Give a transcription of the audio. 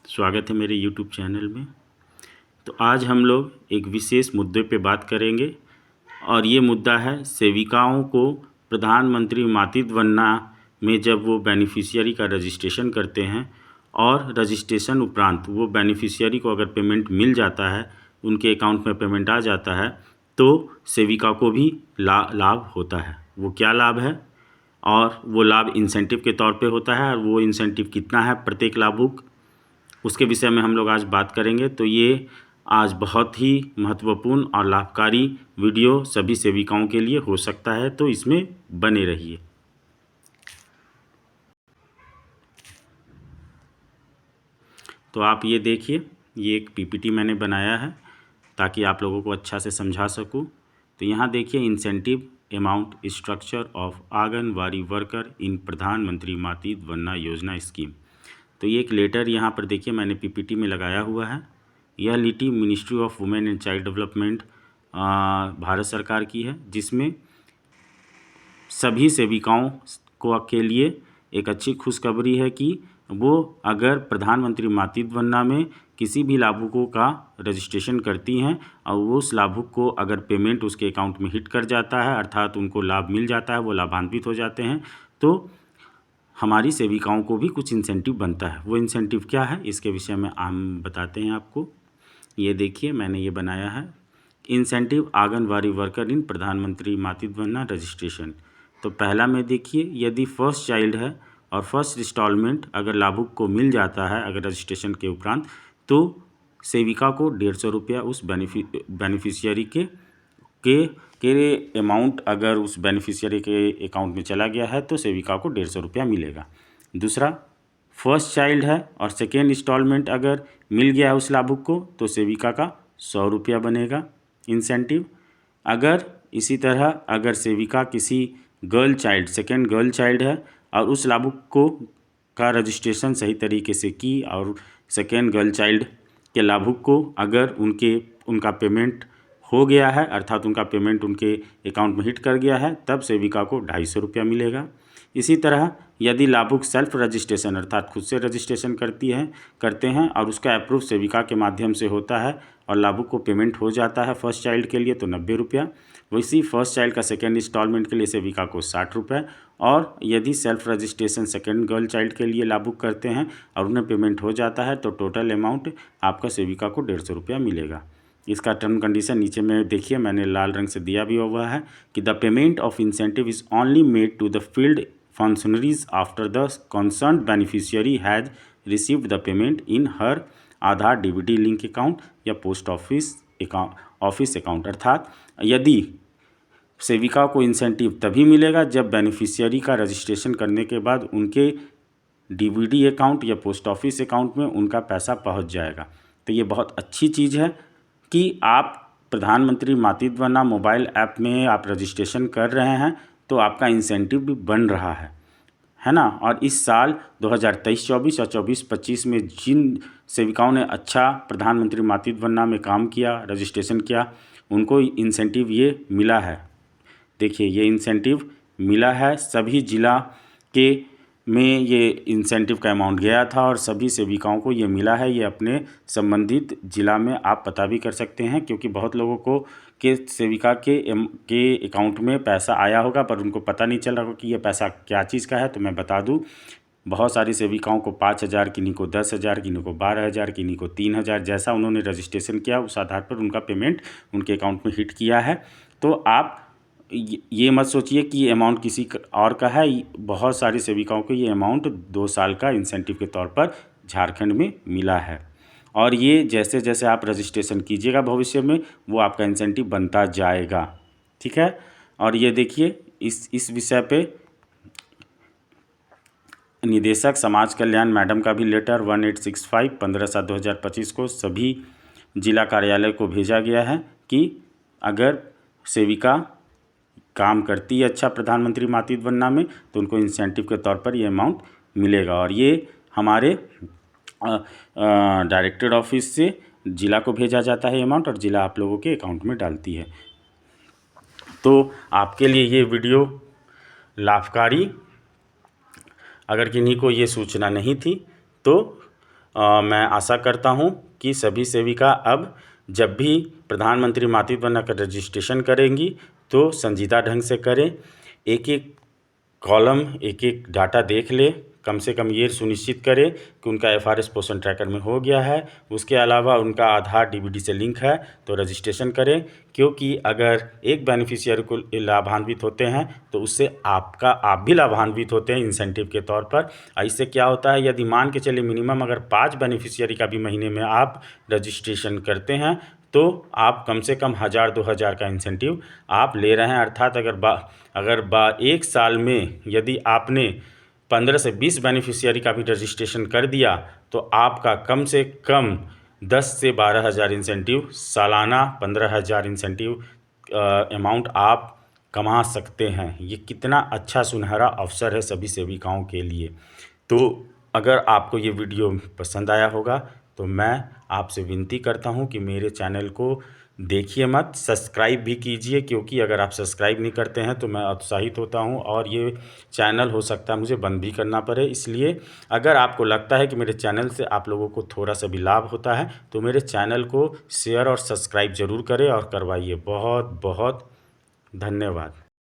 स्वागत है मेरे YouTube चैनल में। तो आज हम लोग एक विशेष मुद्दे पे बात करेंगे और ये मुद्दा है सेविकाओं को प्रधानमंत्री मातृत्व वंदना में जब वो बेनिफिशियरी का रजिस्ट्रेशन करते हैं और रजिस्ट्रेशन उपरांत वो बेनिफिशियरी को अगर पेमेंट मिल जाता है, उनके अकाउंट में पेमेंट आ जाता है, तो सेविका को भी लाभ होता है। वो क्या लाभ है और वो लाभ इंसेंटिव के तौर पे होता है और वो इंसेंटिव कितना है प्रत्येक लाभुक, उसके विषय में हम लोग आज बात करेंगे। तो ये आज बहुत ही महत्वपूर्ण और लाभकारी वीडियो सभी सेविकाओं के लिए हो सकता है, तो इसमें बने रहिए। तो आप ये देखिए, ये एक पीपीटी मैंने बनाया है ताकि आप लोगों को अच्छा से समझा सकूं। तो यहाँ देखिए, incentive amount structure of anganwadi worker in प्रधानमंत्री मातृत्व वंदना योजना स्कीम। तो ये एक लेटर यहाँ पर देखिए मैंने पीपीटी में लगाया हुआ है। यह लीटी ministry of women and child development Bharat सरकार की है, जिसमें सभी सेविकाओं को के लिए एक अच्छी खुशखबरी है कि वो अगर प्रधानमंत्री मातृत्व वंदना में किसी भी लाभुकों का रजिस्ट्रेशन करती हैं और उस लाभुक को अगर पेमेंट उसके अकाउंट में हिट कर जाता है, अर्थात उनको लाभ मिल जाता है, वो लाभान्वित हो जाते हैं, तो हमारी सेविकाओं को भी कुछ इंसेंटिव बनता है। वो इंसेंटिव क्या है, इसके विषय में हम बताते हैं आपको। ये देखिए मैंने ये बनाया है, इंसेंटिव आंगनवाड़ी वर्कर इन प्रधानमंत्री मातृत्व वंदना रजिस्ट्रेशन। तो पहला में देखिए, यदि फर्स्ट चाइल्ड है और फर्स्ट इंस्टॉलमेंट अगर लाभुक को मिल जाता है अगर रजिस्ट्रेशन के उपरांत, तो सेविका को 150 रुपया उस बेनिफिशियरी के अमाउंट अगर उस बेनिफिशियरी के अकाउंट में चला गया है तो सेविका को 150 रुपया मिलेगा। दूसरा, फर्स्ट चाइल्ड है और सेकेंड इंस्टॉलमेंट अगर मिल गया है उस लाभुक को तो सेविका का 100 रुपया बनेगा इंसेंटिव। अगर इसी तरह अगर सेविका किसी girl child, second girl child है और उस लाभुक को का रजिस्ट्रेशन सही तरीके से की और सेकेंड गर्ल चाइल्ड के लाभुक को अगर उनका पेमेंट हो गया है, अर्थात उनका पेमेंट उनके अकाउंट में हिट कर गया है, तब सेविका को 250 रुपया मिलेगा। इसी तरह यदि लाभुक सेल्फ रजिस्ट्रेशन अर्थात खुद से रजिस्ट्रेशन करते हैं और उसका अप्रूव सेविका के माध्यम से होता है और लाभुक को पेमेंट हो जाता है फर्स्ट चाइल्ड के लिए तो 90 रुपया। वैसी फर्स्ट चाइल्ड का सेकेंड इंस्टॉलमेंट के लिए सेविका को 60 रुपये, और यदि self registration second girl child के लिए लाभुक करते हैं और उन्हें पेमेंट हो जाता है तो टोटल अमाउंट आपका सेविका को 150 रुपया मिलेगा। इसका टर्म कंडीशन नीचे में देखिए मैंने लाल रंग से दिया भी हुआ है कि the payment of incentive is only made to the field functionaries after the concern beneficiary has received the payment in her Aadhaar DBT link account या पोस्ट ऑफिस अकाउंट। अर्थात यदि सेविका को इंसेंटिव तभी मिलेगा जब बेनिफिशियरी का रजिस्ट्रेशन करने के बाद उनके डीबीटी अकाउंट या पोस्ट ऑफिस अकाउंट में उनका पैसा पहुंच जाएगा। तो ये बहुत अच्छी चीज़ है कि आप प्रधानमंत्री मातृत्व वंदना मोबाइल ऐप में आप रजिस्ट्रेशन कर रहे हैं तो आपका इंसेंटिव भी बन रहा है ना। और इस साल 2023-24 और 24-25 में जिन सेविकाओं ने अच्छा प्रधानमंत्री मातृत्व वंदना में काम किया, रजिस्ट्रेशन किया, उनको इंसेंटिव ये मिला है। देखिए ये इंसेंटिव मिला है, सभी जिला के में ये इंसेंटिव का अमाउंट गया था और सभी सेविकाओं को ये मिला है। ये अपने संबंधित जिला में आप पता भी कर सकते हैं, क्योंकि बहुत लोगों को के सेविका के अकाउंट में पैसा आया होगा पर उनको पता नहीं चल रहा होगा कि ये पैसा क्या चीज़ का है। तो मैं बता दूं, बहुत सारी सेविकाओं को 5,000, किन्हीं को 10,000, किन्हीं को 12,000, किन्हीं को 3,000, जैसा उन्होंने रजिस्ट्रेशन किया उस आधार पर उनका पेमेंट उनके अकाउंट में हिट किया है। तो आप ये मत सोचिए कि ये अमाउंट किसी और का है। बहुत सारी सेविकाओं को ये अमाउंट 2 साल का इंसेंटिव के तौर पर झारखंड में मिला है, और ये जैसे जैसे आप रजिस्ट्रेशन कीजिएगा भविष्य में वो आपका इंसेंटिव बनता जाएगा, ठीक है। और ये देखिए इस विषय पे निदेशक समाज कल्याण मैडम का भी लेटर 1865 15/7/2025 को सभी जिला कार्यालय को भेजा गया है कि अगर सेविका काम करती है अच्छा प्रधानमंत्री मातृत्व वंदना में तो उनको इंसेंटिव के तौर पर ये अमाउंट मिलेगा। और ये हमारे डायरेक्टर ऑफिस से जिला को भेजा जाता है अमाउंट और जिला आप लोगों के अकाउंट में डालती है। तो आपके लिए ये वीडियो लाभकारी, अगर किन्हीं को ये सूचना नहीं थी तो मैं आशा करता हूँ कि सभी सेविका अब जब भी प्रधानमंत्री मातृत्व वंदना का रजिस्ट्रेशन करेंगी तो संजीदा ढंग से करें, एक एक कॉलम एक एक डाटा देख ले, कम से कम ये सुनिश्चित करें कि उनका FRS पोषण ट्रैकर में हो गया है। उसके अलावा उनका आधार DBD से लिंक है तो रजिस्ट्रेशन करें, क्योंकि अगर एक बेनिफिशियरी को लाभान्वित होते हैं तो उससे आप भी लाभान्वित होते हैं इंसेंटिव के तौर पर। इससे क्या होता है, यदि मान के चलिए मिनिमम अगर 5 बेनिफिशियरी का भी महीने में आप रजिस्ट्रेशन करते हैं तो आप कम से कम 1000-2000 का इंसेंटिव आप ले रहे हैं। अर्थात अगर एक साल में यदि आपने 15 से 20 बेनिफिशियरी का भी रजिस्ट्रेशन कर दिया तो आपका कम से कम 10 से 12,000 इंसेंटिव सालाना 15,000 इंसेंटिव अमाउंट आप कमा सकते हैं। ये कितना अच्छा सुनहरा अवसर है सभी सेविकाओं के लिए। तो अगर आपको ये वीडियो पसंद आया होगा तो मैं आपसे विनती करता हूँ कि मेरे चैनल को देखिए मत, सब्सक्राइब भी कीजिए, क्योंकि अगर आप सब्सक्राइब नहीं करते हैं तो मैं उत्साहित होता हूँ और ये चैनल हो सकता है मुझे बंद भी करना पड़े। इसलिए अगर आपको लगता है कि मेरे चैनल से आप लोगों को थोड़ा सा भी लाभ होता है तो मेरे चैनल को शेयर और सब्सक्राइब ज़रूर करें और करवाइए। बहुत बहुत धन्यवाद।